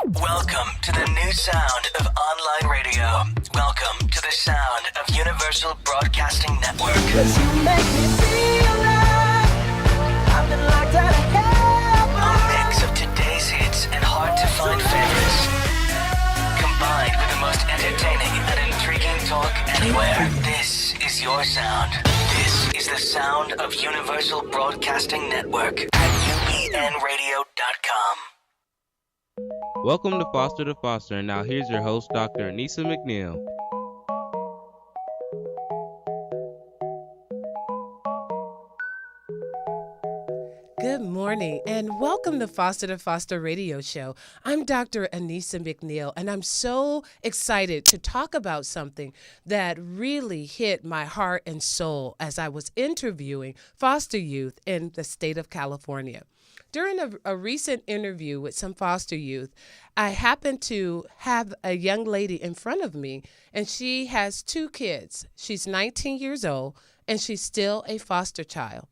Welcome to the new sound of online radio. Welcome to the sound of Universal Broadcasting Network. 'Cause you make me feel like I've been locked out of heaven. A mix of today's hits and hard-to-find favorites, combined with the most entertaining and intriguing talk anywhere. This is your sound. This is the sound of Universal Broadcasting Network at UBNradio.com. Welcome to Foster to Foster, and now here's your host, Dr. Anissa McNeil. Good morning, and welcome to Foster to Foster radio show. I'm Dr. Anissa McNeil, and I'm so excited to talk about something that really hit my heart and soul as I was interviewing foster youth in the state of California. During a recent interview with some foster youth, I happened to have a young lady in front of me, and she has two kids. She's 19 years old, and she's still a foster child.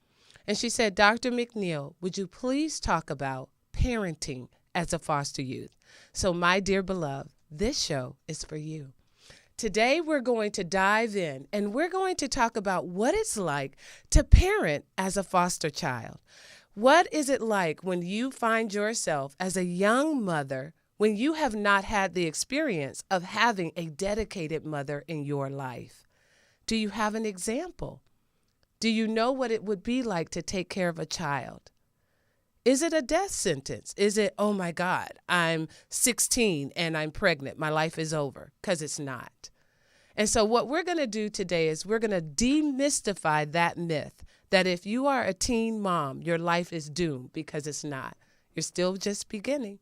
And she said, Dr. McNeil, would you please talk about parenting as a foster youth? So, my dear beloved, this show is for you. Today, we're going to dive in, and we're going to talk about what it's like to parent as a foster child. What is it like when you find yourself as a young mother when you have not had the experience of having a dedicated mother in your life? Do you have an example? Do you know what it would be like to take care of a child? Is it a death sentence? Is it, oh my God, I'm 16 and I'm pregnant, my life is over? Because it's not. And so what we're going to do today is we're going to demystify that myth that if you are a teen mom, your life is doomed, because it's not. You're still just beginning.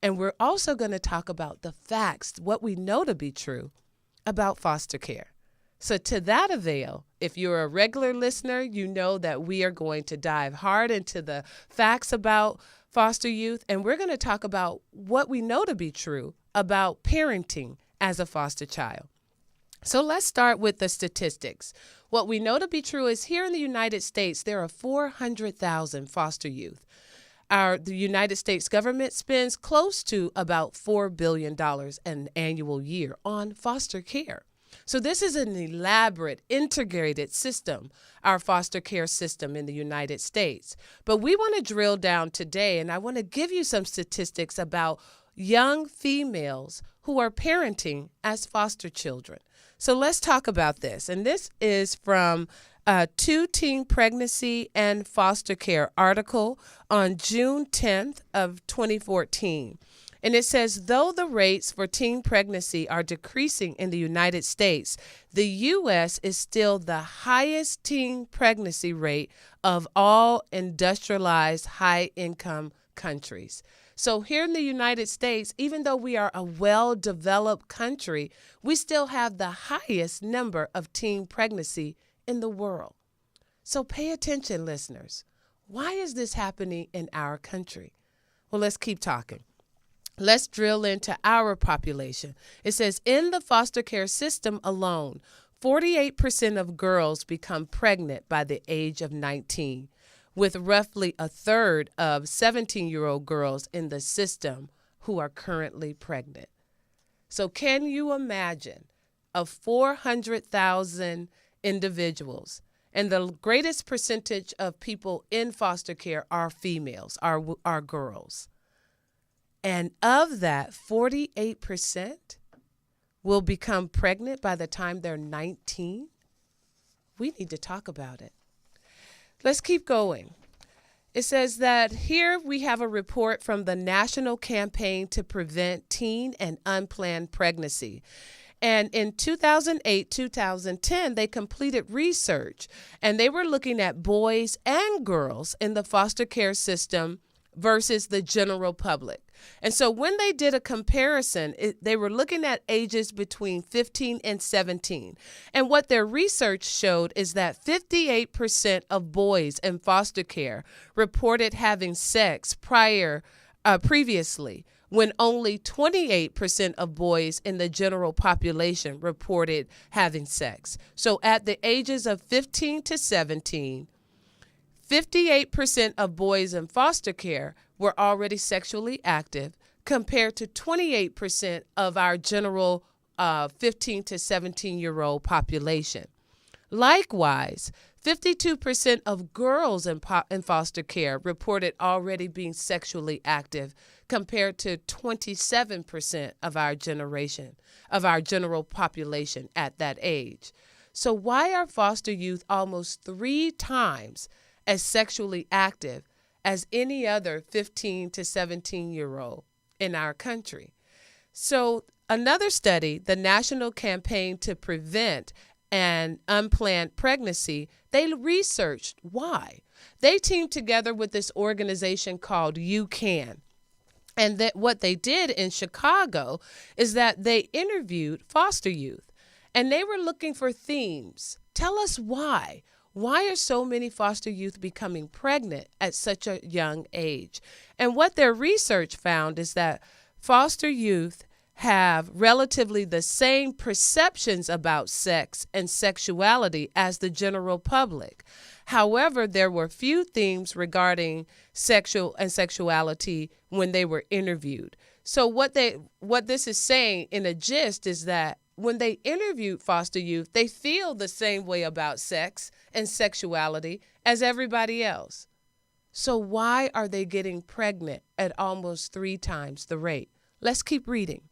And we're also going to talk about the facts, what we know to be true about foster care. So to that avail, if you're a regular listener, you know that we are going to dive hard into the facts about foster youth, and we're going to talk about what we know to be true about parenting as a foster child. So let's start with the statistics. What we know to be true is here in the United States, there are 400,000 foster youth. The United States government spends close to about $4 billion an annual year on foster care. So this is an elaborate, integrated system, our foster care system in the United States. But we want to drill down today, and I want to give you some statistics about young females who are parenting as foster children. So let's talk about this. And this is from a Teen Pregnancy and Foster Care article on June 10th of 2014. And it says, though the rates for teen pregnancy are decreasing in the United States, the U.S. is still the highest teen pregnancy rate of all industrialized high-income countries. So here in the United States, even though we are a well-developed country, we still have the highest number of teen pregnancy in the world. So pay attention, listeners. Why is this happening in our country? Well, let's keep talking. Let's drill into our population. It says in the foster care system alone, 48% of girls become pregnant by the age of 19, with roughly a third of 17-year-old girls in the system who are currently pregnant. So can you imagine of 400,000 individuals, and the greatest percentage of people in foster care are females, are girls. And of that, 48% will become pregnant by the time they're 19. We need to talk about it. Let's keep going. It says that here we have a report from the National Campaign to Prevent Teen and Unplanned Pregnancy. And in 2008-2010, they completed research, and they were looking at boys and girls in the foster care system versus the general public. And so when they did a comparison, they were looking at ages between 15 and 17. And what their research showed is that 58% of boys in foster care reported having sex previously, when only 28% of boys in the general population reported having sex. So at the ages of 15 to 17, 58% of boys in foster care were already sexually active. compared to 28% of our general 15 to 17-year-old population. Likewise, 52% of girls in foster care reported already being sexually active, compared to 27% of our general population at that age. So why are foster youth almost 3 times as sexually active as any other 15 to 17-year-old in our country? So another study, the National Campaign to Prevent an Unplanned Pregnancy, they researched why. They teamed together with this organization called UCAN. And that what they did in Chicago is that they interviewed foster youth, and they were looking for themes. Tell us why. Why are so many foster youth becoming pregnant at such a young age? And what their research found is that foster youth have relatively the same perceptions about sex and sexuality as the general public. However, there were few themes regarding sexual and sexuality when they were interviewed. So what this is saying in a gist is that when they interviewed foster youth, they feel the same way about sex and sexuality as everybody else. So why are they getting pregnant at almost 3 times the rate? Let's keep reading.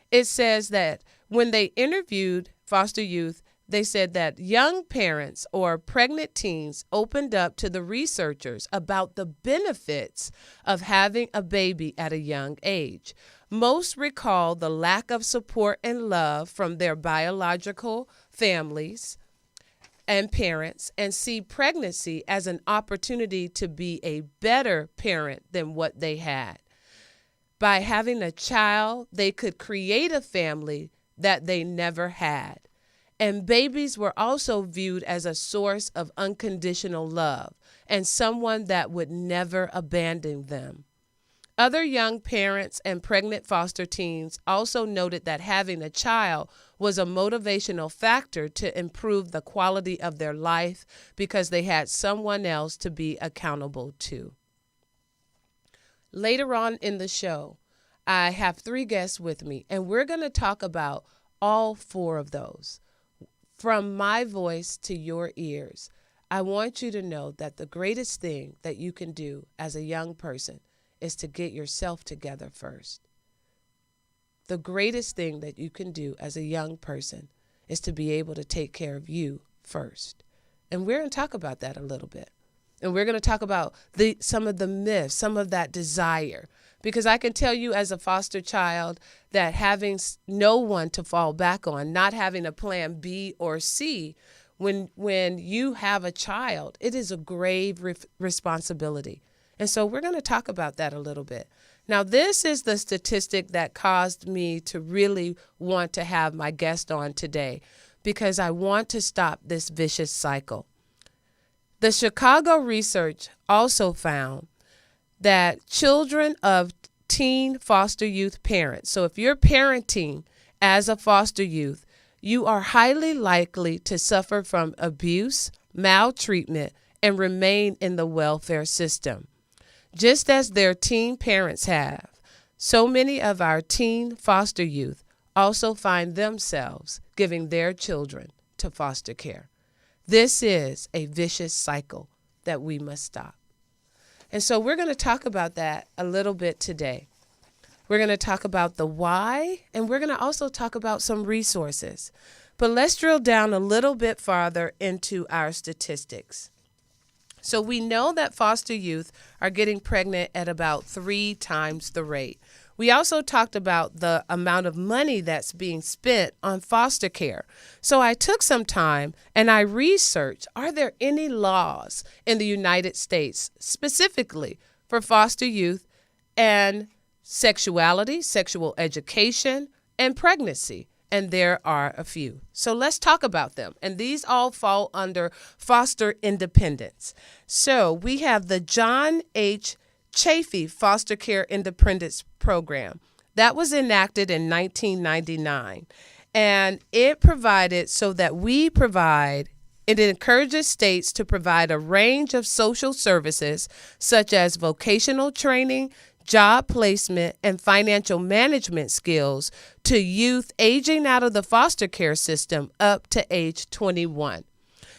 It says that when they interviewed foster youth, they said that young parents or pregnant teens opened up to the researchers about the benefits of having a baby at a young age. Most recall the lack of support and love from their biological families and parents, and see pregnancy as an opportunity to be a better parent than what they had. By having a child, they could create a family that they never had. And babies were also viewed as a source of unconditional love and someone that would never abandon them. Other young parents and pregnant foster teens also noted that having a child was a motivational factor to improve the quality of their life because they had someone else to be accountable to. Later on in the show, I have 3 guests with me, and we're going to talk about all 4 of those. From my voice to your ears, I want you to know that the greatest thing that you can do as a young person is to get yourself together first. The greatest thing that you can do as a young person is to be able to take care of you first. And we're going to talk about that a little bit. And we're going to talk about some of the myths, some of that desire. Because I can tell you as a foster child that having no one to fall back on, not having a plan B or C, when you have a child, it is a grave responsibility. And so we're going to talk about that a little bit. Now, this is the statistic that caused me to really want to have my guest on today, because I want to stop this vicious cycle. The Chicago research also found that children of teen foster youth parents, so if you're parenting as a foster youth, you are highly likely to suffer from abuse, maltreatment, and remain in the welfare system. Just as their teen parents have, so many of our teen foster youth also find themselves giving their children to foster care. This is a vicious cycle that we must stop. And so we're going to talk about that a little bit today. We're going to talk about the why, and we're going to also talk about some resources. But let's drill down a little bit farther into our statistics. So we know that foster youth are getting pregnant at about 3 times the rate. We also talked about the amount of money that's being spent on foster care. So I took some time and I researched, are there any laws in the United States specifically for foster youth and sexuality, sexual education, and pregnancy? And there are a few. So let's talk about them. And these all fall under foster independence. So we have the John H. Chafee Foster Care Independence Program. That was enacted in 1999. And it provided so that it encourages states to provide a range of social services such as vocational training, job placement, and financial management skills to youth aging out of the foster care system up to age 21.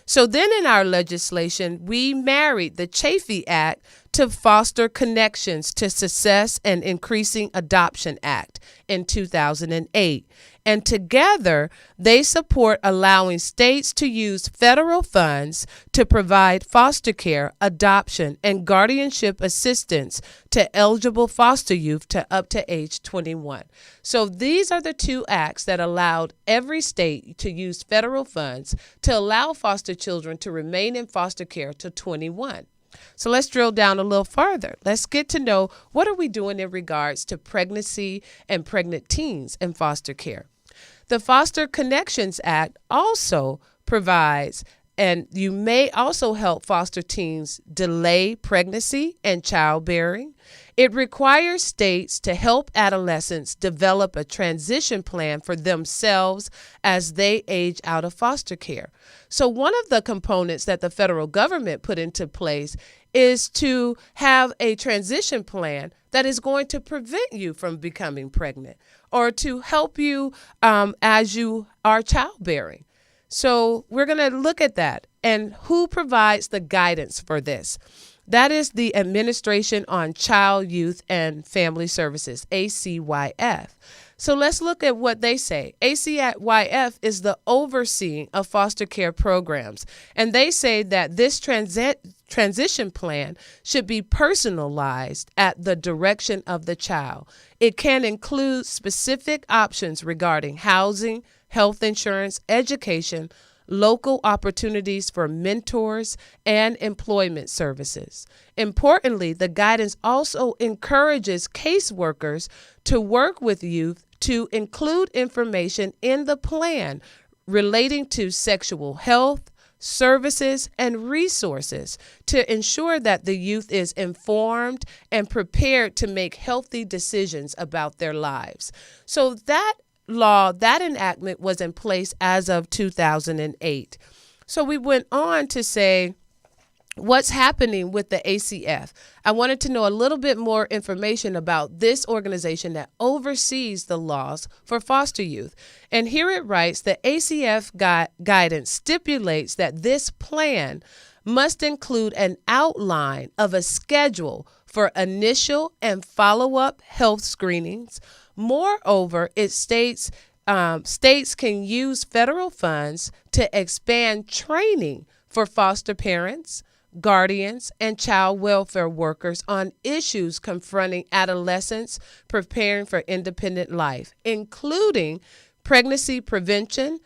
So then in our legislation, we married the Chafee Act to Foster Connections to Success and Increasing Adoption Act in 2008. And together, they support allowing states to use federal funds to provide foster care, adoption, and guardianship assistance to eligible foster youth to up to age 21. So these are the two acts that allowed every state to use federal funds to allow foster children to remain in foster care to 21. So let's drill down a little further. Let's get to know what are we doing in regards to pregnancy and pregnant teens in foster care. The Foster Connections Act also provides, and you may also help foster teens delay pregnancy and childbearing. It requires states to help adolescents develop a transition plan for themselves as they age out of foster care. So one of the components that the federal government put into place is to have a transition plan that is going to prevent you from becoming pregnant or to help you as you are childbearing. So we're going to look at that and who provides the guidance for this. That is the Administration on Child, Youth, and Family Services, ACYF. So let's look at what they say. ACYF is the overseeing of foster care programs, and they say that this transition plan should be personalized at the direction of the child. It can include specific options regarding housing, health insurance, education, local opportunities for mentors, and employment services. Importantly, the guidance also encourages caseworkers to work with youth to include information in the plan relating to sexual health, services, and resources to ensure that the youth is informed and prepared to make healthy decisions about their lives. So that law, that enactment was in place as of 2008. So we went on to say, what's happening with the ACF? I wanted to know a little bit more information about this organization that oversees the laws for foster youth. And here it writes, the ACF guidance stipulates that this plan must include an outline of a schedule for initial and follow-up health screenings. Moreover, it states states can use federal funds to expand training for foster parents, guardians, and child welfare workers on issues confronting adolescents preparing for independent life, including pregnancy prevention,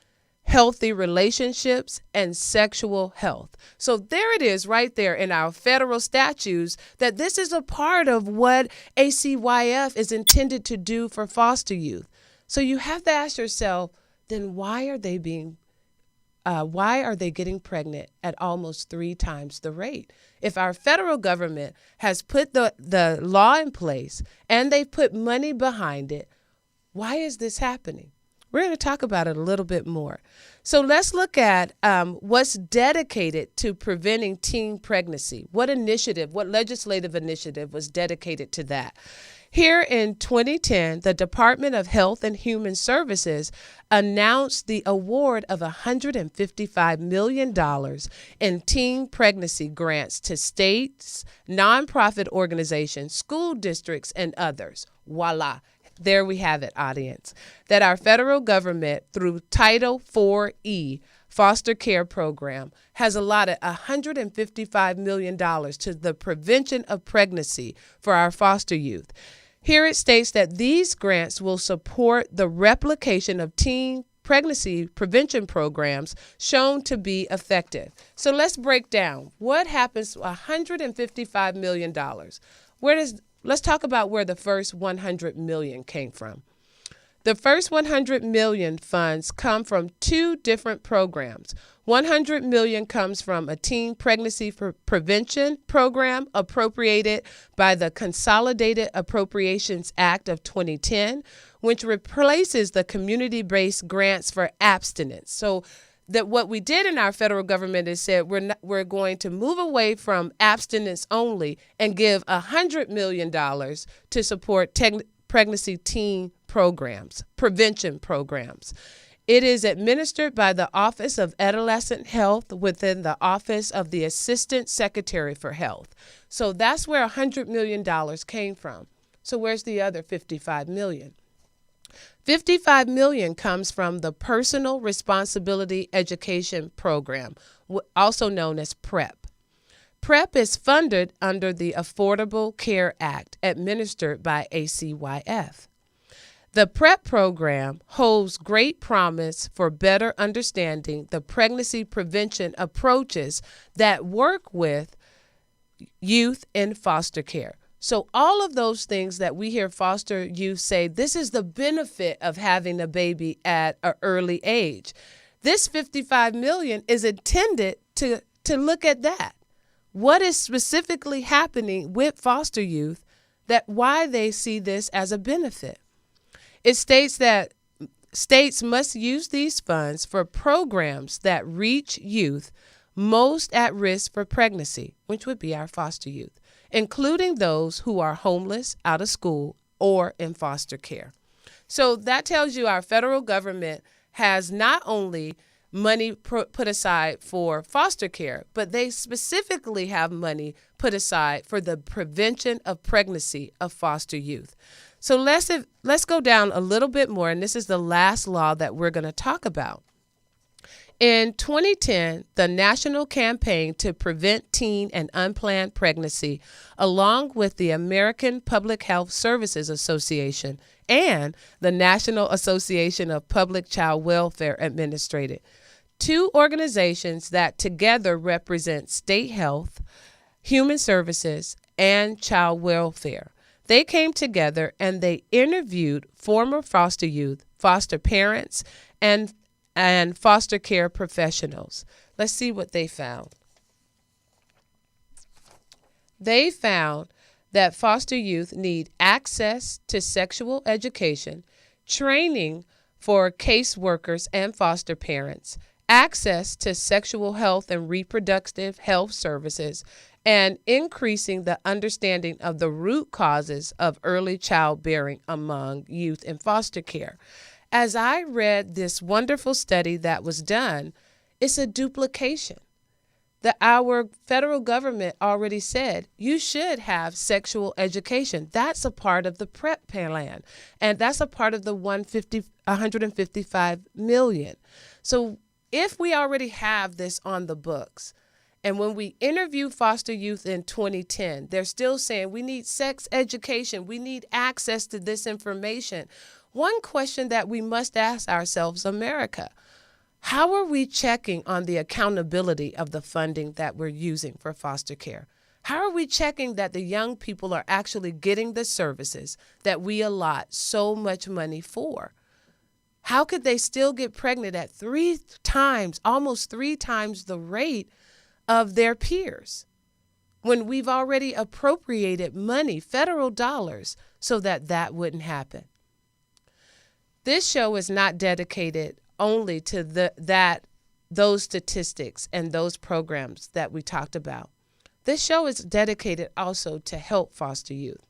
healthy relationships, and sexual health. So there it is right there in our federal statutes that this is a part of what ACYF is intended to do for foster youth. So you have to ask yourself, then why are they getting pregnant at almost 3 times the rate? If our federal government has put the law in place and they put money behind it, why is this happening? We're going to talk about it a little bit more. So let's look at what's dedicated to preventing teen pregnancy. What legislative initiative was dedicated to that? Here in 2010, the Department of Health and Human Services announced the award of $155 million in teen pregnancy grants to states, nonprofit organizations, school districts, and others. Voila. There we have it, audience, that our federal government, through Title IV foster care program, has allotted $155 million to the prevention of pregnancy for our foster youth. Here it states that these grants will support the replication of teen pregnancy prevention programs shown to be effective. So let's break down what happens to $155 million. Let's talk about where the first $100 million came from. The first $100 million funds come from 2 different programs. $100 million comes from a teen pregnancy prevention program appropriated by the Consolidated Appropriations Act of 2010, which replaces the community-based grants for abstinence. So that what we did in our federal government is said we're going to move away from abstinence only and give $100 million to support pregnancy teen programs, prevention programs. It is administered by the Office of Adolescent Health within the Office of the Assistant Secretary for Health. So that's where $100 million came from. So where's the other $55 million? $55 million comes from the Personal Responsibility Education Program, also known as PrEP. PrEP is funded under the Affordable Care Act administered by ACYF. The PrEP program holds great promise for better understanding the pregnancy prevention approaches that work with youth in foster care. So all of those things that we hear foster youth say, this is the benefit of having a baby at an early age. This $55 million is intended to look at that. What is specifically happening with foster youth, that why they see this as a benefit? It states that states must use these funds for programs that reach youth most at risk for pregnancy, which would be our foster youth, including those who are homeless, out of school, or in foster care. So that tells you our federal government has not only money put aside for foster care, but they specifically have money put aside for the prevention of pregnancy of foster youth. So let's go down a little bit more, and this is the last law that we're going to talk about. In 2010, the National Campaign to Prevent Teen and Unplanned Pregnancy, along with the American Public Health Services Association and the National Association of Public Child Welfare Administrated, two organizations that together represent state health, human services, and child welfare. They came together and they interviewed former foster youth, foster parents, and foster care professionals. Let's see what they found. They found that foster youth need access to sexual education, training for caseworkers and foster parents, access to sexual health and reproductive health services, and increasing the understanding of the root causes of early childbearing among youth in foster care. As I read this wonderful study that was done, it's a duplication. Our federal government already said you should have sexual education. That's a part of the PrEP plan, and that's a part of the $155 million. So if we already have this on the books, and when we interview foster youth in 2010, they're still saying we need sex education, we need access to this information. One question that we must ask ourselves, America, how are we checking on the accountability of the funding that we're using for foster care? How are we checking that the young people are actually getting the services that we allot so much money for? How could they still get pregnant at almost three times the rate of their peers, when we've already appropriated money, federal dollars, so that wouldn't happen? This show is not dedicated only to those statistics and those programs that we talked about. This show is dedicated also to help foster youth.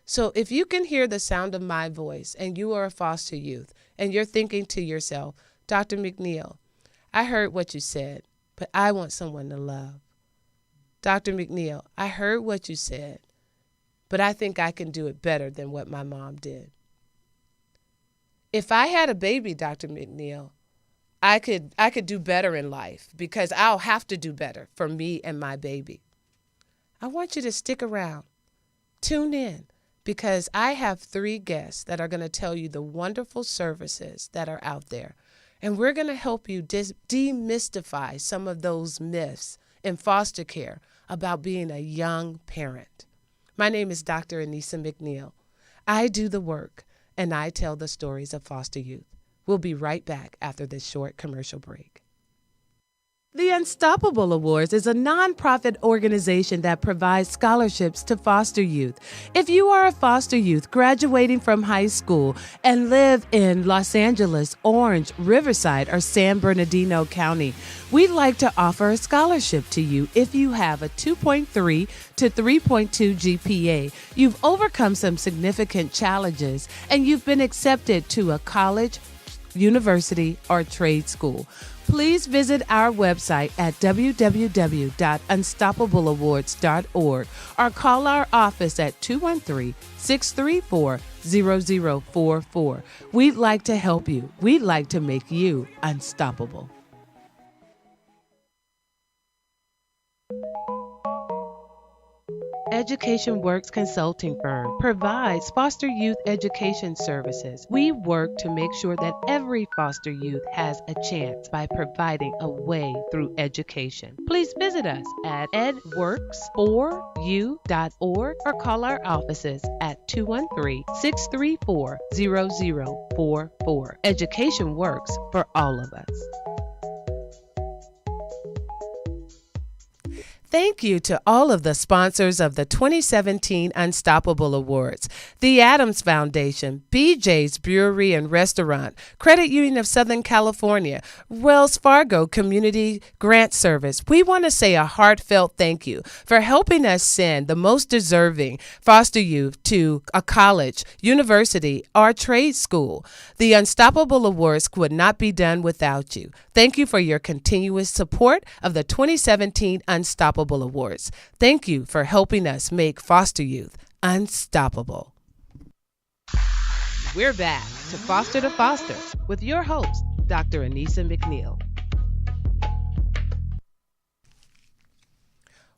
So if you can hear the sound of my voice and you are a foster youth and you're thinking to yourself, Dr. McNeil, I heard what you said, but I want someone to love. Dr. McNeil, I heard what you said, but I think I can do it better than what my mom did. If I had a baby, Dr. McNeil, I could do better in life because I'll have to do better for me and my baby. I want you to stick around. Tune in, because I have 3 guests that are going to tell you the wonderful services that are out there. And we're going to help you demystify some of those myths in foster care about being a young parent. My name is Dr. Anissa McNeil. I do the work, and I tell the stories of foster youth. We'll be right back after this short commercial break. The Unstoppable Awards is a nonprofit organization that provides scholarships to foster youth. If you are a foster youth graduating from high school and live in Los Angeles, Orange, Riverside, or San Bernardino County, we'd like to offer a scholarship to you if you have a 2.3 to 3.2 GPA, you've overcome some significant challenges, and you've been accepted to a college, university, or trade school. Please visit our website at www.unstoppableawards.org or call our office at 213-634-0044. We'd like to help you. We'd like to make you unstoppable. Education Works Consulting Firm provides foster youth education services. We work to make sure that every foster youth has a chance by providing a way through education. Please visit us at edworks4u.org or call our offices at 213-634-0044. Education works for all of us. Thank you to all of the sponsors of the 2017 Unstoppable Awards: the Adams Foundation, BJ's Brewery and Restaurant, Credit Union of Southern California, Wells Fargo Community Grant Service. We want to say a heartfelt thank you for helping us send the most deserving foster youth to a college, university, or trade school. The Unstoppable Awards would not be done without you. Thank you for your continuous support of the 2017 Unstoppable Awards. Thank you for helping us make foster youth unstoppable. We're back to Foster to Foster with your host, Dr. Anissa McNeil.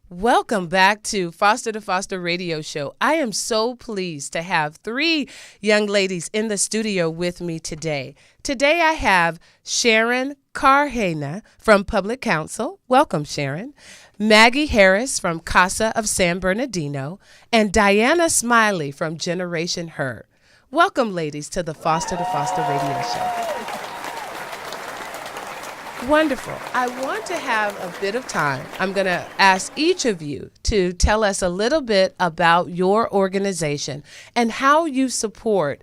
Welcome back to Foster to Foster radio show. I am so pleased to have three young ladies in the studio with me today. Today I have Sharon Carhena from Public Counsel. Welcome, Sharon. Maggie Harris from Casa of San Bernardino, and Diana Smiley from Generation Her. Welcome, ladies, to the Foster to Foster radio show. Wonderful. I want to have a bit of time. I'm going to ask each of you to tell us a little bit about your organization and how you support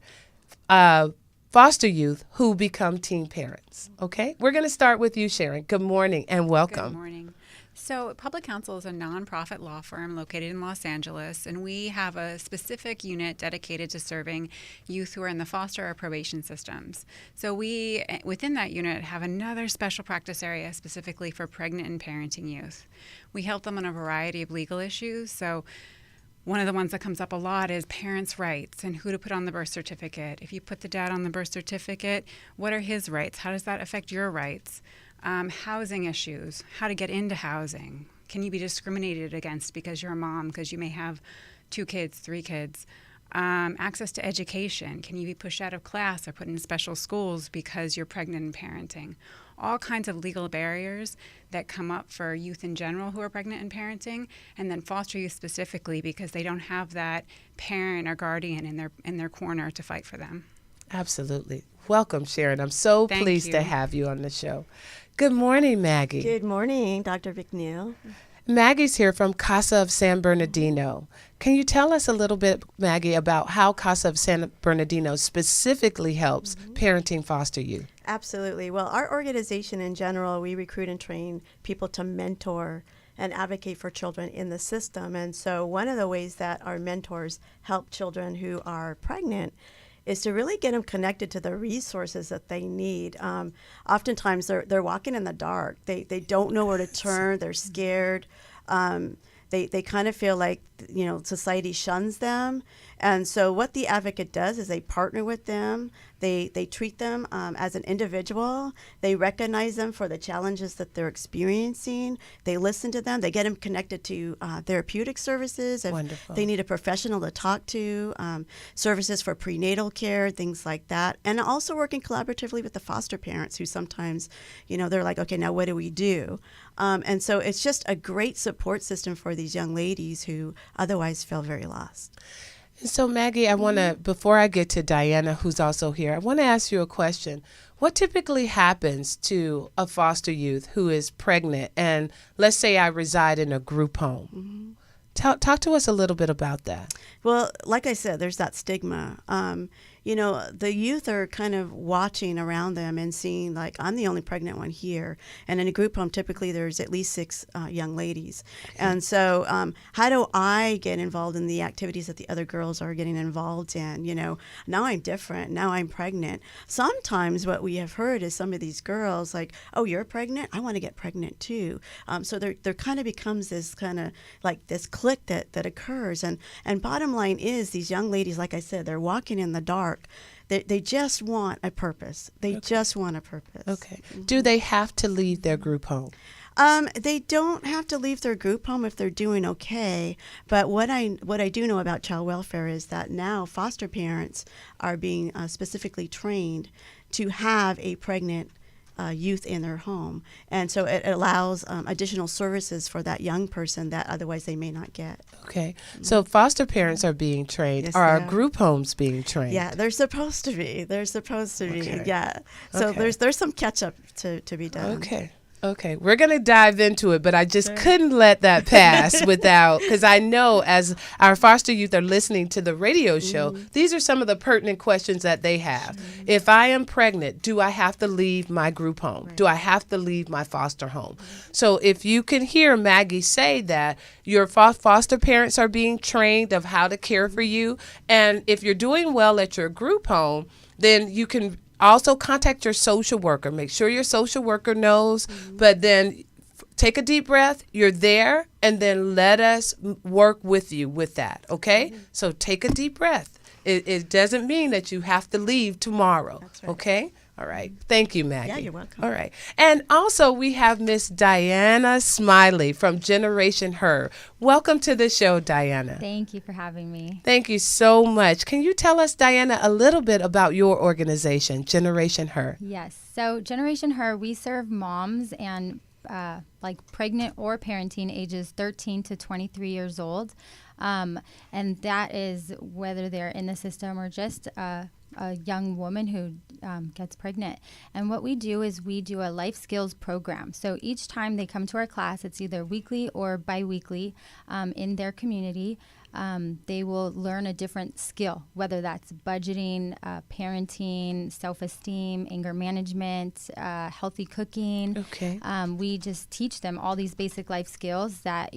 foster youth who become teen parents. Okay? We're going to start with you, Sharon. Good morning and welcome. Good morning. So Public Counsel is a nonprofit law firm located in Los Angeles, and we have a specific unit dedicated to serving youth who are in the foster or probation systems. So we, within that unit, have another special practice area specifically for pregnant and parenting youth. We help them on a variety of legal issues. So one of the ones that comes up a lot is parents' rights and who to put on the birth certificate. If you put the dad on the birth certificate, what are his rights? How does that affect your rights? Housing issues, how to get into housing. Can you be discriminated against because you're a mom, because you may have 2 kids, 3 kids? Access to education. Can you be pushed out of class or put in special schools because you're pregnant and parenting? All kinds of legal barriers that come up for youth in general who are pregnant and parenting, and then foster youth specifically because they don't have that parent or guardian in their corner to fight for them. Absolutely. Welcome, Sharon. I'm so pleased to have you on the show. Good morning, Maggie. Good morning, Dr. McNeil. Maggie's here from Casa of San Bernardino. Can you tell us a little bit, Maggie, about how Casa of San Bernardino specifically helps parenting foster youth? Absolutely. Well, our organization in general, we recruit and train people to mentor and advocate for children in the system. And so one of the ways that our mentors help children who are pregnant is to really get them connected to the resources that they need. Oftentimes they're walking in the dark. They don't know where to turn. They're scared. They kind of feel like, society shuns them. And so what the advocate does is they partner with them. They treat them as an individual. They recognize them for the challenges that they're experiencing. They listen to them. They get them connected to therapeutic services if Wonderful. They need a professional to talk to, services for prenatal care, things like that. And also working collaboratively with the foster parents who sometimes, they're like, okay, now what do we do? And so it's just a great support system for these young ladies who otherwise feel very lost. So Maggie, I want to, before I get to Diana, who's also here, I want to ask you a question. What typically happens to a foster youth who is pregnant and let's say I reside in a group home? Talk to us a little bit about that. Well, like I said, there's that stigma. The youth are kind of watching around them and seeing, like, I'm the only pregnant one here. And in a group home, typically there's at least 6 young ladies. And so how do I get involved in the activities that the other girls are getting involved in? Now I'm different. Now I'm pregnant. Sometimes what we have heard is some of these girls like, oh, you're pregnant? I want to get pregnant too. So there kind of becomes this kind of like this clique that occurs. And bottom line is these young ladies, like I said, they're walking in the dark. They just want a purpose. They just want a purpose. Okay. Do they have to leave their group home? They don't have to leave their group home if they're doing okay. But what I do know about child welfare is that now foster parents are being specifically trained to have a pregnant youth in their home. And so it allows additional services for that young person that otherwise they may not get. Okay. So foster parents are being trained. Yes, Are they are. group homes being trained? Yeah, they're supposed to be. They're supposed to be. Okay. Yeah. So Okay. there's some catch up to be done. Okay. Okay, we're going to dive into it, but I just couldn't let that pass without, because I know as our foster youth are listening to the radio show, these are some of the pertinent questions that they have. If I am pregnant, do I have to leave my group home? Do I have to leave my foster home? So if you can hear Maggie say that your foster parents are being trained of how to care for you, and if you're doing well at your group home, then you can also contact your social worker. Make sure your social worker knows, but then take a deep breath. You're there, and then let us work with you with that, okay? So take a deep breath. It doesn't mean that you have to leave tomorrow, That's right. okay? All right. Thank you, Maggie. Yeah, you're welcome. All right. And also we have Miss Diana Smiley from Generation Her. Welcome to the show, Diana. Thank you for having me. Thank you so much. Can you tell us, Diana, a little bit about your organization, Generation Her? Yes. So Generation Her, we serve moms and like pregnant or parenting ages 13 to 23 years old. And that is whether they're in the system or just a young woman who gets pregnant. And what we do is we do a life skills program. So each time they come to our class, it's either weekly or biweekly in their community. They will learn a different skill, whether that's budgeting, parenting, self-esteem, anger management, healthy cooking. Okay. We just teach them all these basic life skills that,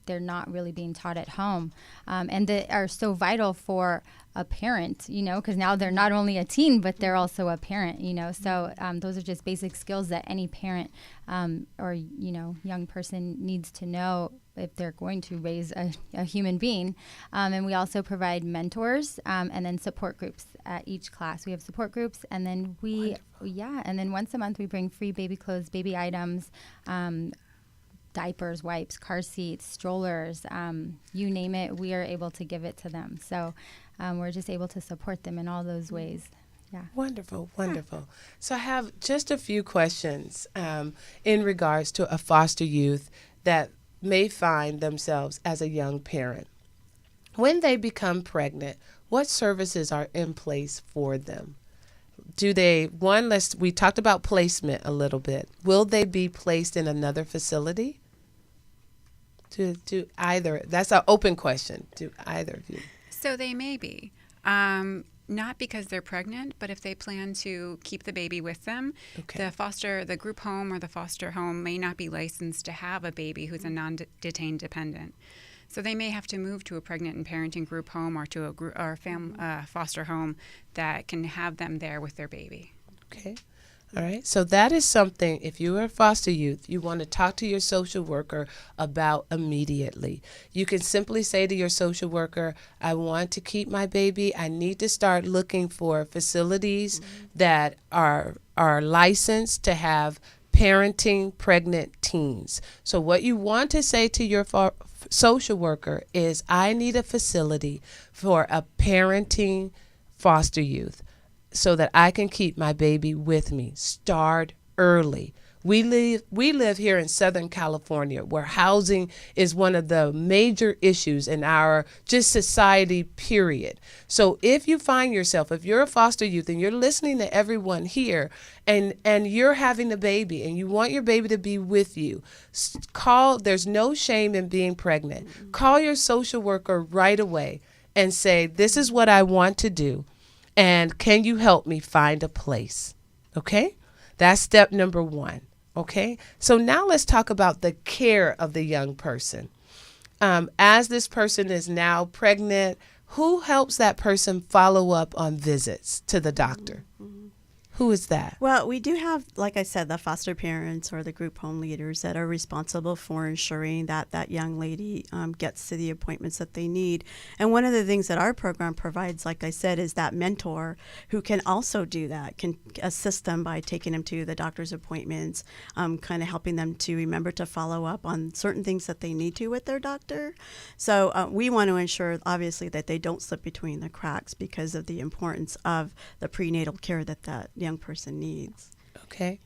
they're not really being taught at home. And that are so vital for a parent, because now they're not only a teen, but they're also a parent, So those are just basic skills that any parent or, young person needs to know if they're going to raise a human being. And we also provide mentors and then support groups at each class. We have support groups, and then and then once a month we bring free baby clothes, baby items, diapers, wipes, car seats, strollers, you name it, we are able to give it to them. So we're just able to support them in all those ways. Yeah. Wonderful, wonderful. So I have just a few questions in regards to a foster youth that may find themselves as a young parent. When they become pregnant, what services are in place for them? Do they, we talked about placement a little bit. Will they be placed in another facility? Do either, that's an open question, do either of you? So they may be. Not because they're pregnant, but if they plan to keep the baby with them, Okay. the group home or the foster home may not be licensed to have a baby who's a non-detained dependent. So they may have to move to a pregnant and parenting group home or to a foster home that can have them there with their baby. Okay. All right. So that is something, if you are a foster youth, you want to talk to your social worker about immediately. You can simply say to your social worker, I want to keep my baby. I need to start looking for facilities that are licensed to have parenting pregnant teens. So what you want to say to your social worker is, I need a facility for a parenting foster youth, so that I can keep my baby with me. Start early. We live here in Southern California, where housing is one of the major issues in our just society, period. So if you find yourself, if you're a foster youth and you're listening to everyone here, and you're having a baby and you want your baby to be with you, there's no shame in being pregnant. Call your social worker right away and say, this is what I want to do, and can you help me find a place? Okay? That's step number one. Okay, so now let's talk about the care of the young person. As this person is now pregnant, who helps that person follow up on visits to the doctor? Who is that? Well, we do have, like I said, the foster parents or the group home leaders that are responsible for ensuring that that young lady gets to the appointments that they need. And one of the things that our program provides, like I said, is that mentor who can also do that, can assist them by taking them to the doctor's appointments, kind of helping them to remember to follow up on certain things that they need to with their doctor. So we want to ensure, obviously, that they don't slip between the cracks because of the importance of the prenatal care that that young person needs. Okay.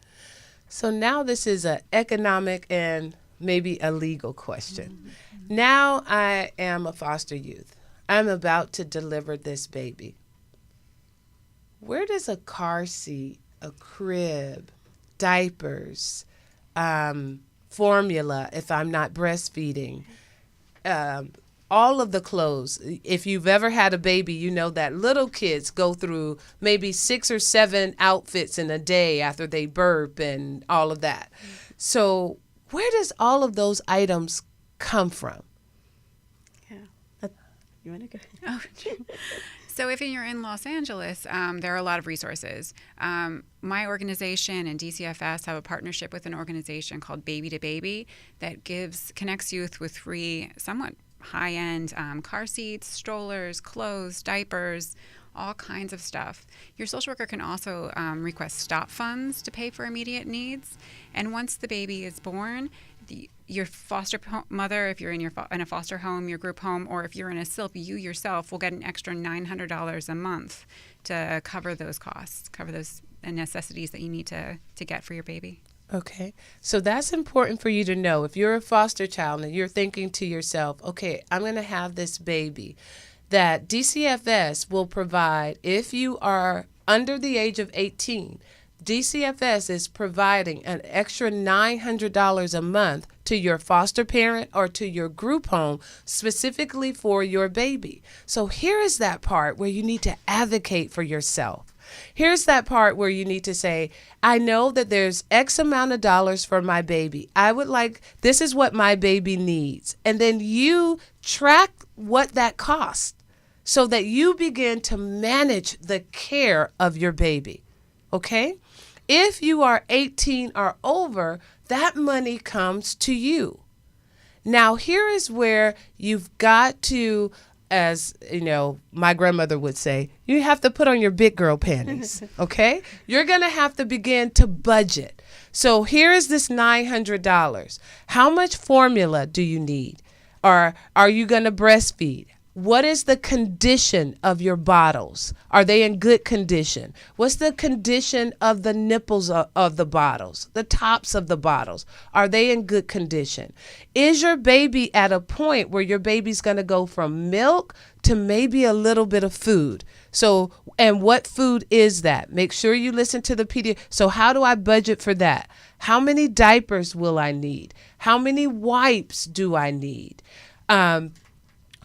So now this is an economic and maybe a legal question. Now I am a foster youth. I'm about to deliver this baby. Where does a car seat, a crib, diapers, formula if I'm not breastfeeding, all of the clothes. If you've ever had a baby, you know that little kids go through maybe 6 or 7 outfits in a day after they burp and all of that. So where does all of those items come from? Yeah. You want to go? Oh, so if you're in Los Angeles, there are a lot of resources. My organization and DCFS have a partnership with an organization called Baby to Baby that connects youth with free, somewhat high-end car seats, strollers, clothes, diapers, all kinds of stuff. Your social worker can also request stop funds to pay for immediate needs. And once the baby is born, your foster mother, if you're in a foster home, your group home, or if you're in a SILP, you yourself will get an extra $900 a month to cover those costs, cover those necessities that you need to get for your baby. Okay, so that's important for you to know. If you're a foster child and you're thinking to yourself, okay, I'm going to have this baby, that DCFS will provide, if you are under the age of 18, DCFS is providing an extra $900 a month to your foster parent or to your group home specifically for your baby. So here is that part where you need to advocate for yourself. Here's that part where you need to say, I know that there's X amount of dollars for my baby. This is what my baby needs. And then you track what that costs so that you begin to manage the care of your baby. Okay? If you are 18 or over, that money comes to you. Now, here is where you've got to, as you know, my grandmother would say, you have to put on your big girl panties, okay? You're going to have to begin to budget. So here is this $900. How much formula do you need? Or are you going to breastfeed? What is the condition of your bottles? Are they in good condition? What's the condition of the nipples of the bottles, the tops of the bottles? Are they in good condition? Is your baby at a point where your baby's going to go from milk to maybe a little bit of food? So, and what food is that? Make sure you listen to the pediatrician. So how do I budget for that? How many diapers will I need? How many wipes do I need?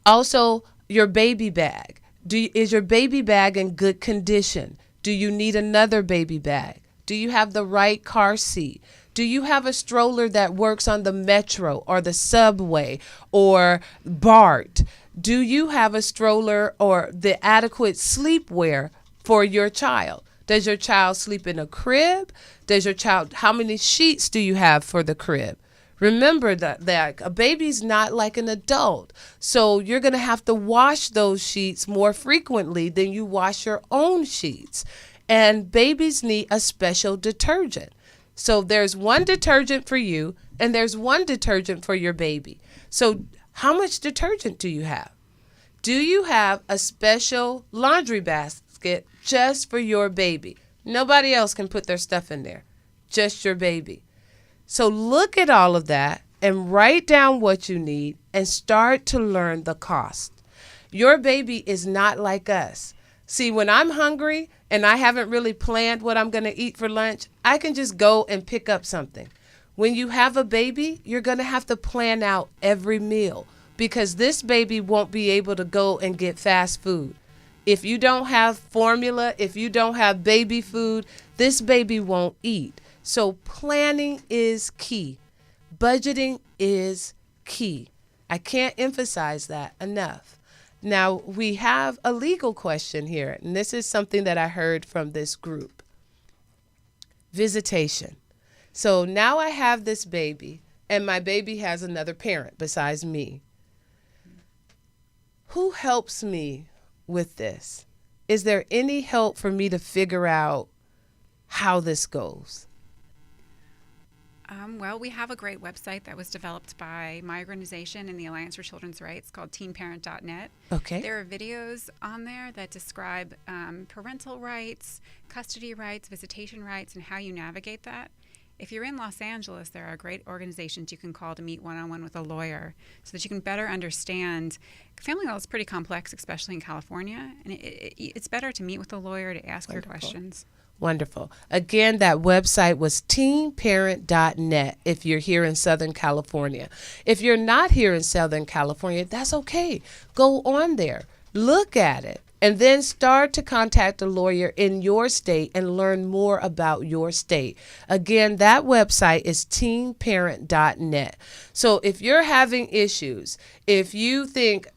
Also, your baby bag. Is your baby bag in good condition? Do you need another baby bag? Do you have the right car seat? Do you have a stroller that works on the metro or the subway or BART? Do you have a stroller or the adequate sleepwear for your child? Does your child sleep in a crib? How many sheets do you have for the crib? Remember that a baby's not like an adult. So you're going to have to wash those sheets more frequently than you wash your own sheets. And babies need a special detergent. So there's one detergent for you and there's one detergent for your baby. So how much detergent do you have? Do you have a special laundry basket just for your baby? Nobody else can put their stuff in there, just your baby. So look at all of that and write down what you need and start to learn the cost. Your baby is not like us. See, when I'm hungry and I haven't really planned what I'm going to eat for lunch, I can just go and pick up something. When you have a baby, you're going to have to plan out every meal because this baby won't be able to go and get fast food. If you don't have formula, if you don't have baby food, this baby won't eat. So planning is key. Budgeting is key. I can't emphasize that enough. Now, we have a legal question here, and this is something that I heard from this group. Visitation. So now I have this baby, and my baby has another parent besides me. Who helps me with this? Is there any help for me to figure out how this goes? Well, we have a great website that was developed by my organization and the Alliance for Children's Rights called teenparent.net. Okay. There are videos on there that describe parental rights, custody rights, visitation rights, and how you navigate that. If you're in Los Angeles, there are great organizations you can call to meet one-on-one with a lawyer so that you can better understand. Family law is pretty complex, especially in California, and it's better to meet with a lawyer to ask your questions. Wonderful. Again, that website was teenparent.net if you're here in Southern California. If you're not here in Southern California, that's okay. Go on there, look at it, and then start to contact a lawyer in your state and learn more about your state. Again, that website is teenparent.net. So if you're having issues, if you think,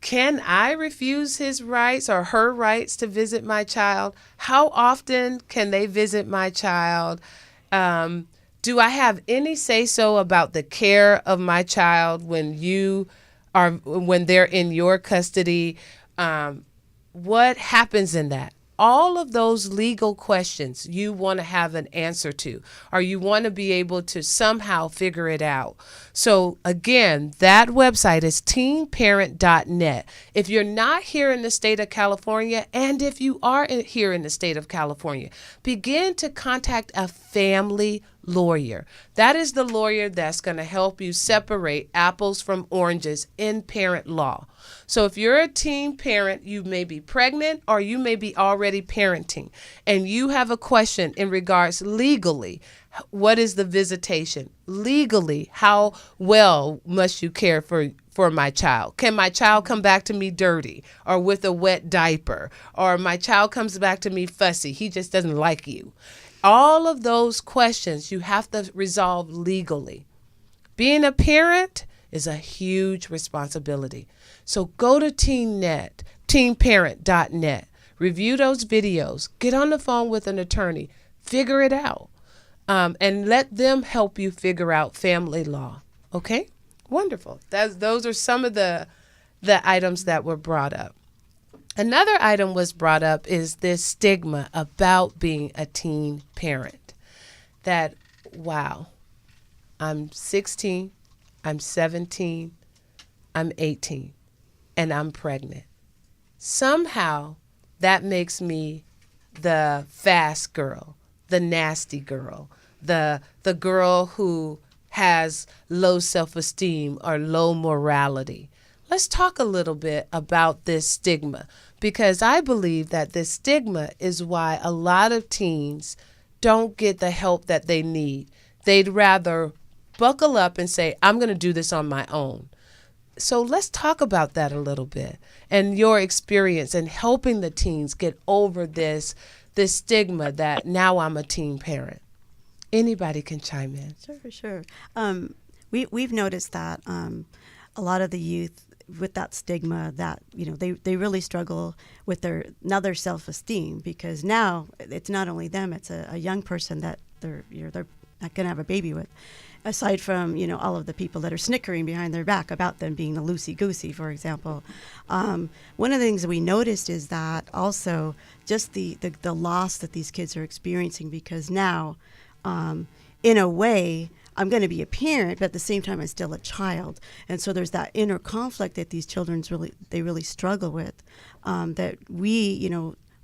can I refuse his rights or her rights to visit my child? How often can they visit my child? Do I have any say-so about the care of my child when they're in your custody? What happens in that? All of those legal questions you want to have an answer to, or you want to be able to somehow figure it out. So again, that website is teenparent.net. If you're not here in the state of California, and if you are here in the state of California, begin to contact a family lawyer. That is the lawyer that's going to help you separate apples from oranges in parent law. So if you're a teen parent, you may be pregnant or you may be already parenting, and you have a question in regards legally, what is the visitation? Legally, how well must you care for my child? Can my child come back to me dirty or with a wet diaper? Or my child comes back to me fussy, he just doesn't like you. All of those questions you have to resolve legally. Being a parent is a huge responsibility. So go to teenparent.net, review those videos, get on the phone with an attorney, figure it out, and let them help you figure out family law. Okay? Wonderful. Those are some of the items that were brought up. Another item was brought up is this stigma about being a teen parent. That, wow, I'm 16, I'm 17, I'm 18, and I'm pregnant. Somehow that makes me the fast girl, the nasty girl, the girl who has low self-esteem or low morality. Let's talk a little bit about this stigma, because I believe that this stigma is why a lot of teens don't get the help that they need. They'd rather buckle up and say, I'm going to do this on my own. So let's talk about that a little bit and your experience in helping the teens get over this stigma that now I'm a teen parent. Anybody can chime in. Sure. We've noticed that a lot of the youth with that stigma that, they really struggle with their self-esteem, because now it's not only them, it's a young person that they're not going to have a baby with. Aside from, all of the people that are snickering behind their back about them being the loosey-goosey, for example. One of the things that we noticed is that also just the loss that these kids are experiencing, because now, in a way, I'm going to be a parent, but at the same time, I'm still a child. And so there's that inner conflict that these children really struggle with, that we,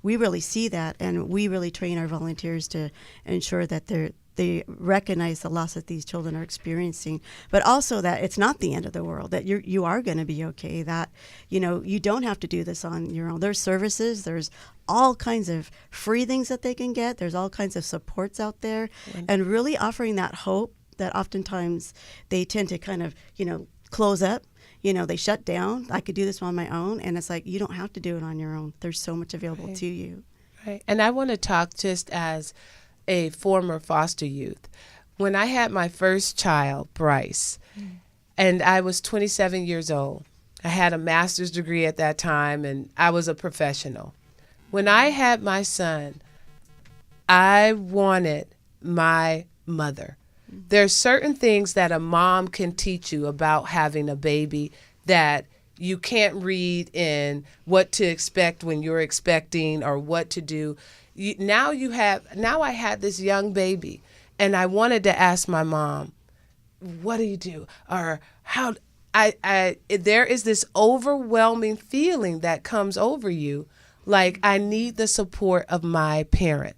we really see that, and we really train our volunteers to ensure that they recognize the loss that these children are experiencing, but also that it's not the end of the world, that you are going to be okay, that, you don't have to do this on your own. There's services, there's all kinds of free things that they can get. There's all kinds of supports out there, and really offering that hope that oftentimes they tend to kind of, close up. They shut down. I could do this on my own. And it's like, you don't have to do it on your own. There's so much available to you. Right. And I want to talk just as a former foster youth. When I had my first child, Bryce, and I was 27 years old, I had a master's degree at that time, and I was a professional. When I had my son, I wanted my mother. There's certain things that a mom can teach you about having a baby that you can't read in What to Expect When You're Expecting or What to Do. Now I had this young baby, and I wanted to ask my mom, what do you do? Or how, there is this overwhelming feeling that comes over you, like I need the support of my parent.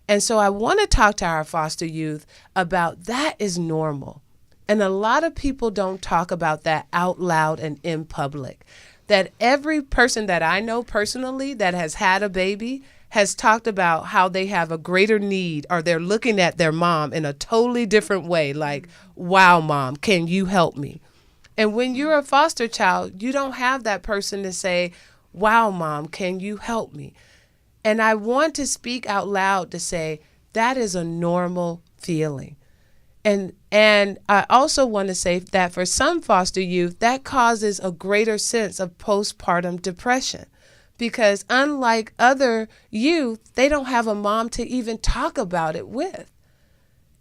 And so I want to talk to our foster youth about that is normal. And a lot of people don't talk about that out loud and in public. That every person that I know personally that has had a baby has talked about how they have a greater need, or they're looking at their mom in a totally different way, like, wow, mom, can you help me? And when you're a foster child, you don't have that person to say, wow, mom, can you help me? And I want to speak out loud to say that is a normal feeling. And I also want to say that for some foster youth, that causes a greater sense of postpartum depression, because unlike other youth, they don't have a mom to even talk about it with.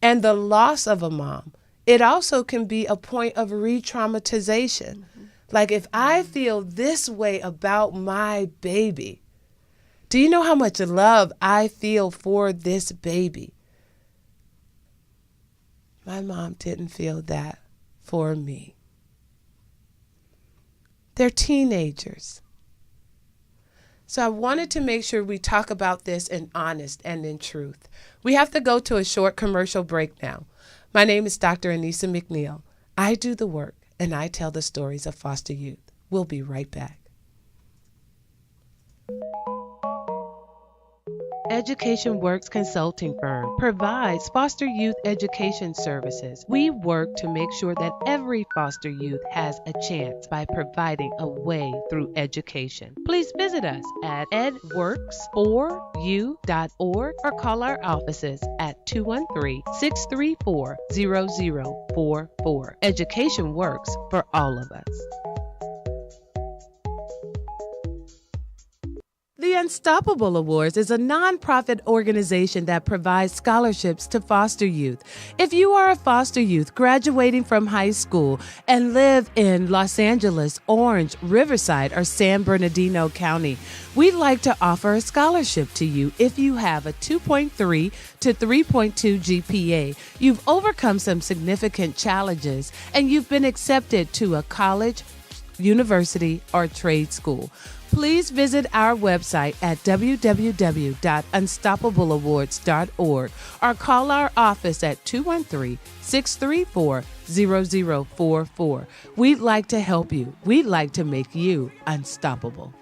And the loss of a mom, it also can be a point of re-traumatization. Mm-hmm. Like, if I feel this way about my baby, do you know how much love I feel for this baby? My mom didn't feel that for me. They're teenagers. So I wanted to make sure we talk about this in honest and in truth. We have to go to a short commercial break now. My name is Dr. Anissa McNeil. I do the work, and I tell the stories of foster youth. We'll be right back. Education Works Consulting Firm provides foster youth education services. We work to make sure that every foster youth has a chance by providing a way through education. Please visit us at edworks4u.org or call our offices at 213-634-0044. Education works for all of us. The Unstoppable Awards is a nonprofit organization that provides scholarships to foster youth. If you are a foster youth graduating from high school and live in Los Angeles, Orange, Riverside, or San Bernardino County, we'd like to offer a scholarship to you if you have a 2.3 to 3.2 GPA. You've overcome some significant challenges, and you've been accepted to a college, university, or trade school. Please visit our website at www.unstoppableawards.org or call our office at 213-634-0044. We'd like to help you. We'd like to make you unstoppable.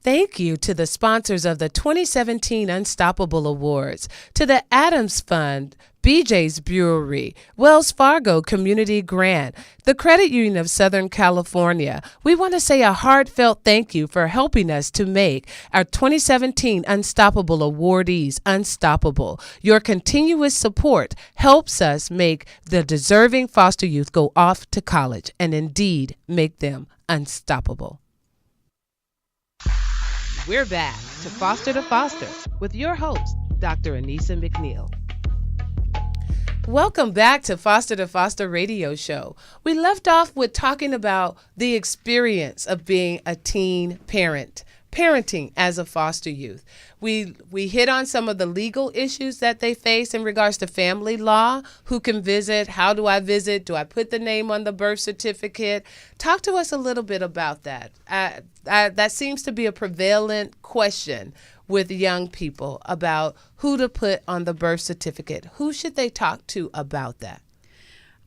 Thank you to the sponsors of the 2017 Unstoppable Awards, to the Adams Fund, BJ's Brewery, Wells Fargo Community Grant, the Credit Union of Southern California. We want to say a heartfelt thank you for helping us to make our 2017 Unstoppable awardees unstoppable. Your continuous support helps us make the deserving foster youth go off to college and indeed make them unstoppable. We're back to Foster with your host, Dr. Anissa McNeil. Welcome back to Foster Radio Show. We left off with talking about the experience of being a teen parent parenting as a foster youth. We hit on some of the legal issues that they face in regards to family law. Who can visit? How do I visit? Do I put the name on the birth certificate? Talk to us a little bit about that. That seems to be a prevalent question with young people about who to put on the birth certificate. Who should they talk to about that?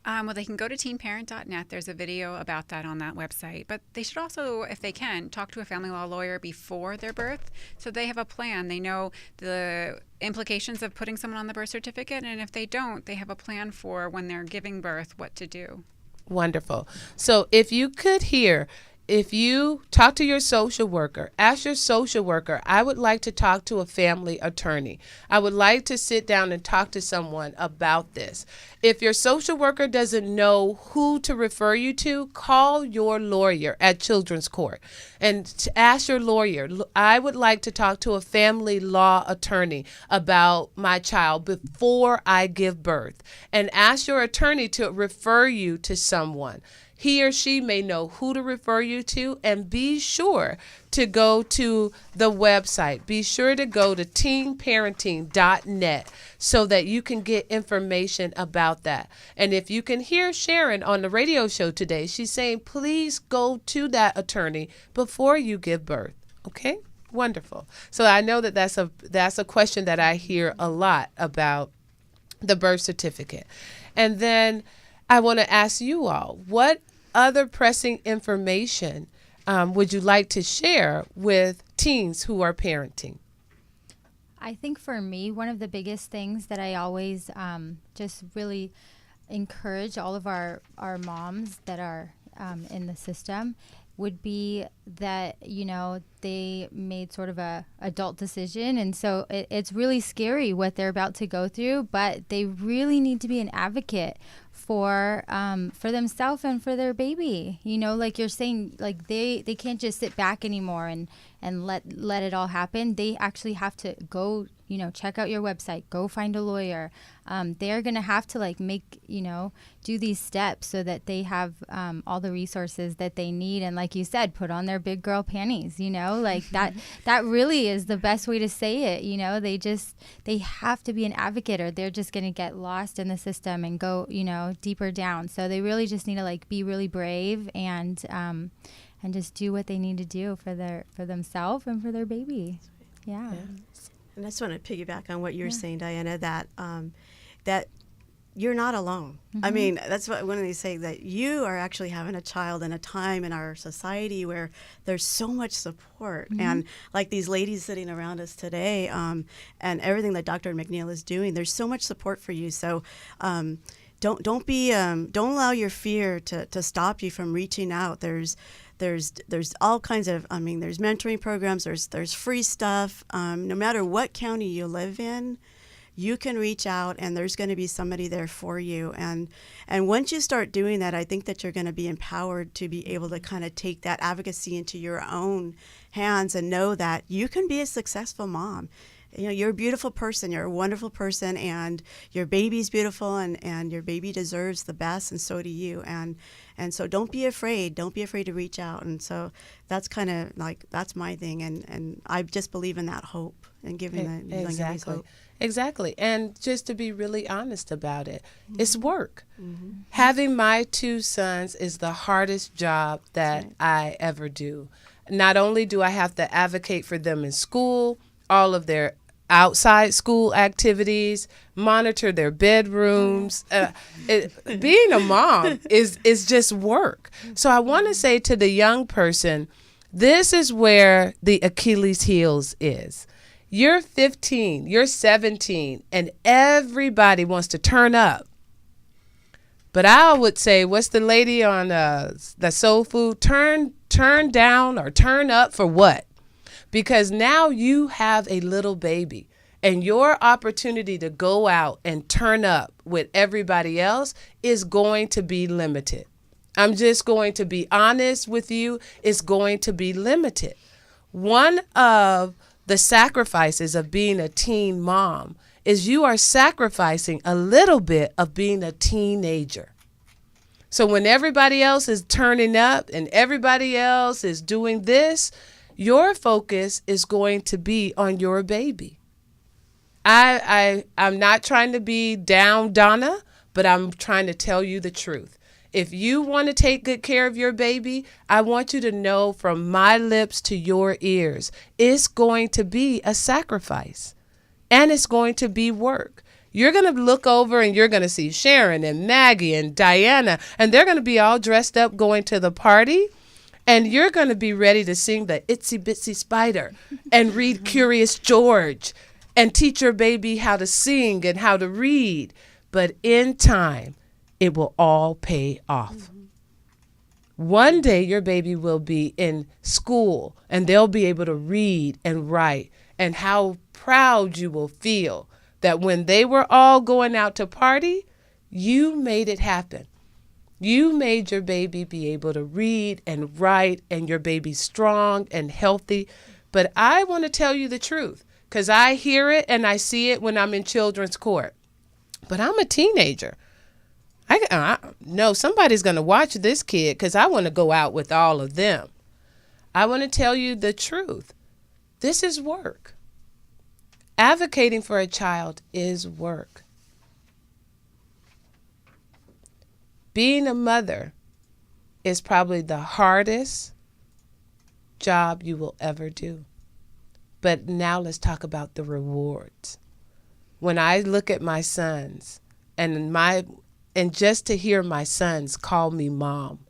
Well, they can go to teenparent.net. There's a video about that on that website. But they should also, if they can, talk to a family law lawyer before their birth so they have a plan. They know the implications of putting someone on the birth certificate. And if they don't, they have a plan for when they're giving birth what to do. Wonderful. So if you could hear, if you talk to your social worker, ask your social worker, I would like to talk to a family attorney. I would like to sit down and talk to someone about this. If your social worker doesn't know who to refer you to, call your lawyer at Children's Court and ask your lawyer, I would like to talk to a family law attorney about my child before I give birth. And ask your attorney to refer you to someone. He or she may know who to refer you to, and be sure to go to the website. Be sure to go to teenparenting.net so that you can get information about that. And if you can hear Sharon on the radio show today, she's saying, please go to that attorney before you give birth. Okay? Wonderful. So I know that that's a question that I hear a lot about the birth certificate. And then I want to ask you all, what other pressing information would you like to share with teens who are parenting? I think for me, one of the biggest things that I always just really encourage all of our moms that are in the system would be that, you know, they made sort of a adult decision. And so it's really scary what they're about to go through, but they really need to be an advocate for themselves and for their baby. You know, like you're saying, like they can't just sit back anymore and let it all happen. They actually have to go, you know, check out your website, go find a lawyer. They're going to have to do these steps so that they have all the resources that they need. And like you said, put on their big girl panties, you know, like that really is the best way to say it. You know, they have to be an advocate or they're just going to get lost in the system and go, you know, deeper down. So they really just need to be really brave and just do what they need to do for themselves and for their baby. Yeah. And I just want to piggyback on what you're saying, Diana, that you're not alone. I mean, that's what one of these say, that you are actually having a child in a time in our society where there's so much support. And like these ladies sitting around us today, and everything that Dr. McNeil is doing, there's so much support for you. So don't allow your fear to stop you from reaching out. There's all kinds of, there's mentoring programs, there's free stuff. No matter what county you live in, you can reach out and there's going to be somebody there for you. And once you start doing that, I think that you're going to be empowered to be able to kind of take that advocacy into your own hands and know that you can be a successful mom. You know, you're a beautiful person, you're a wonderful person, and your baby's beautiful, and your baby deserves the best, and so do you. And so don't be afraid to reach out. And so that's kind of that's my thing, and I just believe in that hope and giving the Exactly. hope. Exactly. And just to be really honest about it, it's work. Having my two sons is the hardest job that I ever do. Not only do I have to advocate for them in school, all of their outside school activities, monitor their bedrooms. Being a mom is just work. So I want to say to the young person, this is where the Achilles heels is. You're 15, you're 17, and everybody wants to turn up. But I would say, what's the lady on the soul food? Turn down or turn up for what? Because now you have a little baby and your opportunity to go out and turn up with everybody else is going to be limited. I'm just going to be honest with you. It's going to be limited. One of the sacrifices of being a teen mom is you are sacrificing a little bit of being a teenager. So when everybody else is turning up and everybody else is doing this, Your focus is going to be on your baby. I'm not trying to be down Donna, but I'm trying to tell you the truth. If you want to take good care of your baby, I want you to know from my lips to your ears, it's going to be a sacrifice and it's going to be work. You're going to look over and you're going to see Sharon and Maggie and Diana, and they're going to be all dressed up going to the party. And you're going to be ready to sing the Itsy Bitsy Spider and read Curious George and teach your baby how to sing and how to read. But in time, it will all pay off. One day your baby will be in school and they'll be able to read and write, and how proud you will feel that when they were all going out to party, you made it happen. You made your baby be able to read and write, and your baby's strong and healthy. But I want to tell you the truth, because I hear it and I see it when I'm in children's court. But I'm a teenager. I know somebody's going to watch this kid because I want to go out with all of them. I want to tell you the truth. This is work. Advocating for a child is work. Being a mother is probably the hardest job you will ever do. But now let's talk about the rewards. When I look at my sons and just to hear my sons call me mom,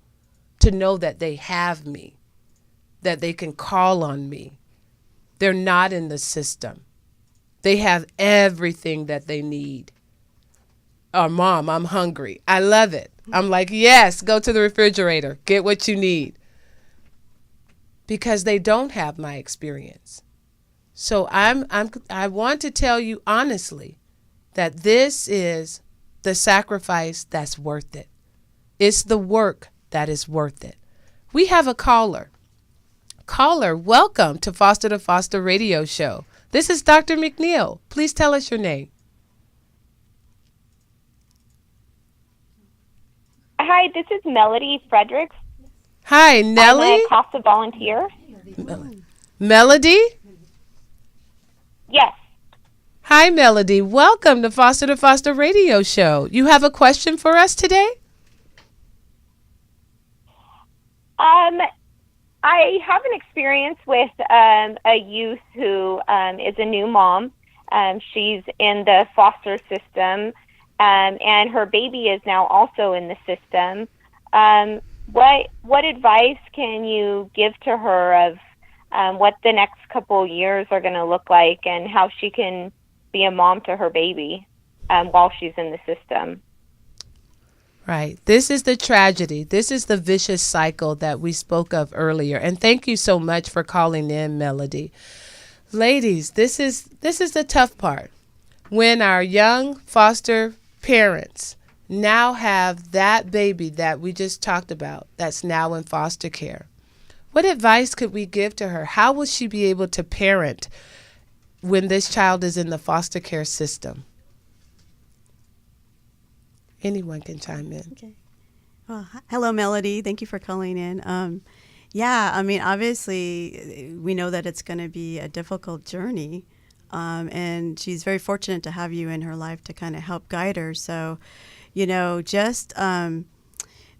to know that they have me, that they can call on me. They're not in the system. They have everything that they need. Oh, Mom, I'm hungry. I love it. I'm like, yes, go to the refrigerator. Get what you need. Because they don't have my experience. So I want to tell you honestly that this is the sacrifice that's worth it. It's the work that is worth it. We have a caller. Caller, welcome to Foster to Foster radio show. This is Dr. McNeil. Please tell us your name. Hi, this is Melody Fredericks. Hi, Nellie. I'm a CASA volunteer. Melody? Yes. Hi, Melody. Welcome to Foster radio show. You have a question for us today? I have an experience with a youth who is a new mom. She's in the foster system, and her baby is now also in the system. What advice can you give to her of what the next couple years are going to look like, and how she can be a mom to her baby while she's in the system? Right. This is the tragedy. This is the vicious cycle that we spoke of earlier. And thank you so much for calling in, Melody. Ladies, this is the tough part. When our young foster parents now have that baby that we just talked about that's now in foster care, what advice could we give to her? How will she be able to parent when this child is in the foster care system? Anyone can chime in. Okay. Well, hello, Melody. Thank you for calling in. Yeah, I mean, obviously, we know that it's going to be a difficult journey, and she's very fortunate to have you in her life to kind of help guide her. So, just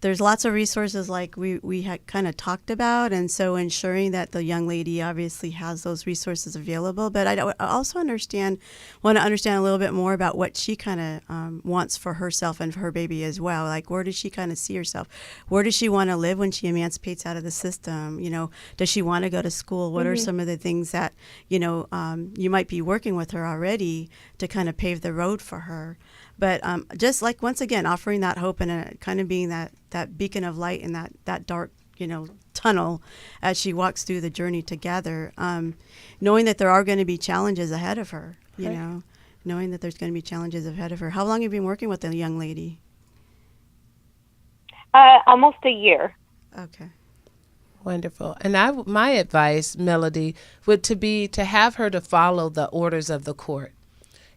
there's lots of resources like we had kind of talked about, and so ensuring that the young lady obviously has those resources available. But I also want to understand a little bit more about what she kind of wants for herself and for her baby as well. Like, where does she kind of see herself? Where does she want to live when she emancipates out of the system? Does she want to go to school? What are some of the things that, you might be working with her already to kind of pave the road for her? But just like, once again, offering that hope and kind of being that beacon of light in that dark, tunnel as she walks through the journey together, knowing that there are going to be challenges ahead of her, knowing that there's going to be challenges ahead of her. How long have you been working with the young lady? Almost a year. Okay. Wonderful. And my advice, Melody, would to have her to follow the orders of the court.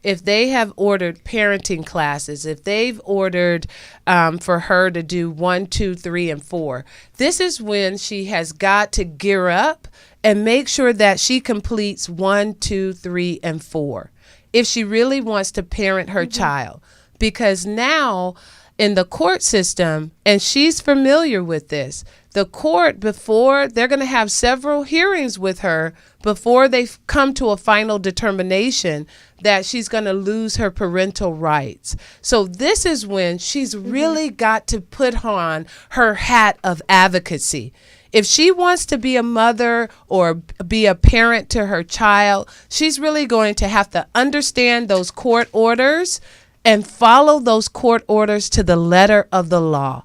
if they have ordered parenting classes, if they've ordered for her to do 1, 2, 3, and 4, this is when she has got to gear up and make sure that she completes 1, 2, 3, and 4 if she really wants to parent her child. Because now in the court system, and she's familiar with this, the court, before they're going to have several hearings with her before they come to a final determination that she's going to lose her parental rights. So this is when she's really got to put on her hat of advocacy. If she wants to be a mother or be a parent to her child, she's really going to have to understand those court orders and follow those court orders to the letter of the law.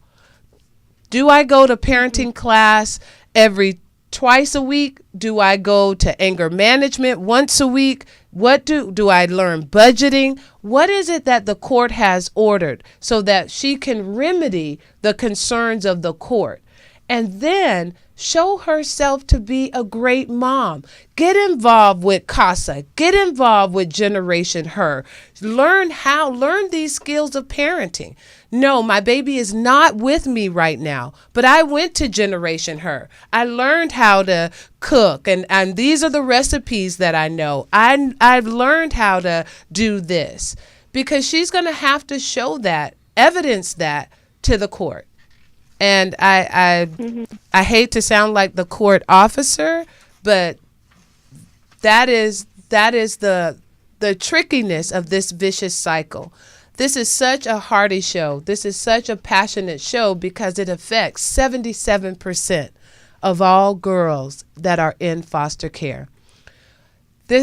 Do I go to parenting class twice a week? Do I go to anger management once a week? What do I learn budgeting? What is it that the court has ordered so that she can remedy the concerns of the court? And then show herself to be a great mom. Get involved with CASA. Get involved with Generation Her. Learn these skills of parenting. No, my baby is not with me right now, but I went to Generation Her. I learned how to cook, and these are the recipes that I know. I've learned how to do this, because she's going to have to show that, evidence that to the court. And I hate to sound like the court officer, but that is the trickiness of this vicious cycle. This is such a hearty show. This is such a passionate show because it affects 77% of all girls that are in foster care.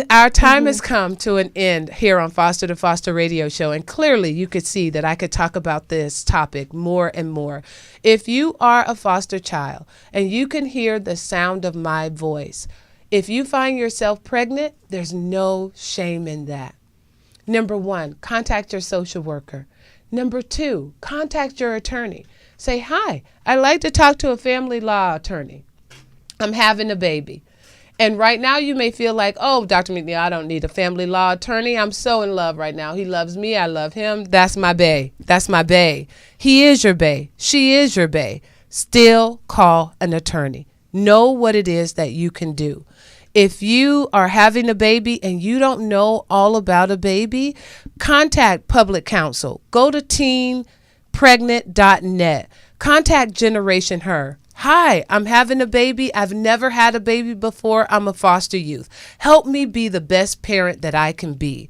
Our time has come to an end here on Foster to Foster Radio Show, and clearly you could see that I could talk about this topic more and more. If you are a foster child and you can hear the sound of my voice, if you find yourself pregnant, there's no shame in that. Number 1, contact your social worker. Number 2, contact your attorney. Say, hi, I'd like to talk to a family law attorney. I'm having a baby. And right now you may feel like, oh, Dr. McNeil, I don't need a family law attorney. I'm so in love right now. He loves me. I love him. That's my bae. That's my bae. He is your bae. She is your bae. Still call an attorney. Know what it is that you can do. If you are having a baby and you don't know all about a baby, contact public counsel. Go to teenpregnant.net. Contact Generation Her. Hi, I'm having a baby. I've never had a baby before. I'm a foster youth. Help me be the best parent that I can be.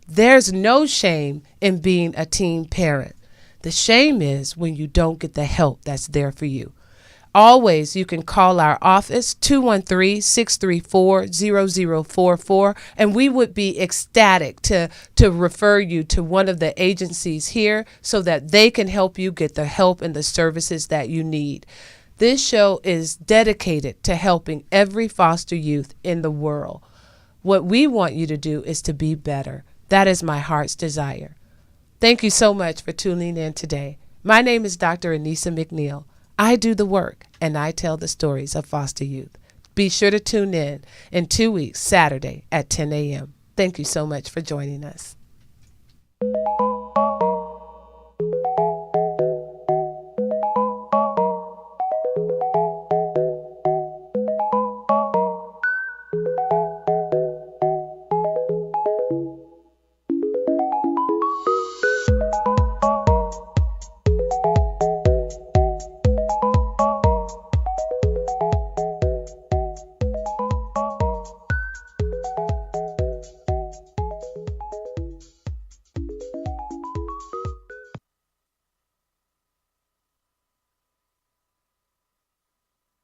There's no shame in being a teen parent. The shame is when you don't get the help that's there for you. Always, you can call our office, 213-634-0044, and we would be ecstatic to refer you to one of the agencies here so that they can help you get the help and the services that you need. This show is dedicated to helping every foster youth in the world. What we want you to do is to be better. That is my heart's desire. Thank you so much for tuning in today. My name is Dr. Anissa McNeil. I do the work, and I tell the stories of foster youth. Be sure to tune in 2 weeks, Saturday at 10 a.m. Thank you so much for joining us.